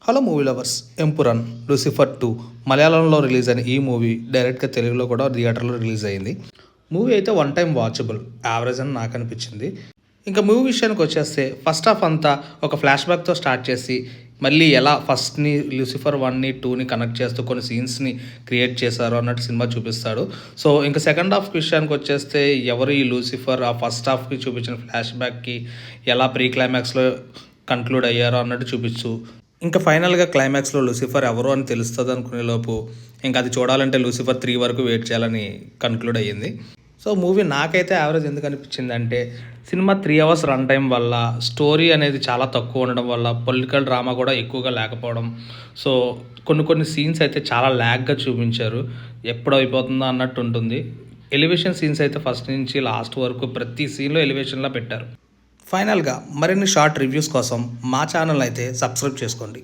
Hello movie lovers, ఎంపురన్ Lucifer 2 మలయాళంలో release అయిన ఈ మూవీ డైరెక్ట్గా తెలుగులో కూడా థియేటర్లో రిలీజ్ అయింది. మూవీ అయితే వన్ టైం వాచబుల్, యావరేజ్ అని నాకు అనిపించింది. ఇంకా మూవీ విషయానికి వచ్చేస్తే ఫస్ట్ హాఫ్ అంతా ఒక ఫ్లాష్ బ్యాక్తో స్టార్ట్ చేసి మళ్ళీ ఎలా ఫస్ట్ని లూసిఫర్ 1ని 2ని కనెక్ట్ చేస్తూ కొన్ని సీన్స్ని క్రియేట్ చేశారు అన్నట్టు సినిమా చూపిస్తాడు. సో ఇంకా సెకండ్ హాఫ్ విషయానికి వచ్చేస్తే ఎవరు ఈ లూసిఫర్ ఆ ఫస్ట్ హాఫ్కి చూపించిన ఫ్లాష్ బ్యాక్కి ఎలా ప్రీ క్లైమాక్స్లో కన్క్లూడ్ అయ్యారో అన్నట్టు చూపించు. ఇంకా ఫైనల్గా క్లైమాక్స్లో లూసిఫర్ ఎవరు అని తెలుస్తుంది అనుకునే లోపు ఇంకా అది చూడాలంటే లూసిఫర్ 3 వరకు వెయిట్ చేయాలని కన్క్లూడ్ అయ్యింది. సో మూవీ నాకైతే యావరేజ్ ఎందుకు అనిపించింది అంటే, సినిమా 3 అవర్స్ రన్ టైం వల్ల స్టోరీ అనేది చాలా తక్కువ ఉండడం వల్ల పొలిటికల్ డ్రామా కూడా ఎక్కువగా లేకపోవడం, సో కొన్ని సీన్స్ అయితే చాలా ల్యాగ్గా చూపించారు. ఎప్పుడు అయిపోతుందో అన్నట్టు ఉంటుంది. ఎలివేషన్ సీన్స్ అయితే ఫస్ట్ నుంచి లాస్ట్ వరకు ప్రతి సీన్లో ఎలివేషన్లా పెట్టారు. ఫైనల్గా మరిన్ని షార్ట్ రివ్యూస్ కోసం మా ఛానల్ అయితే సబ్స్క్రైబ్ చేసుకోండి.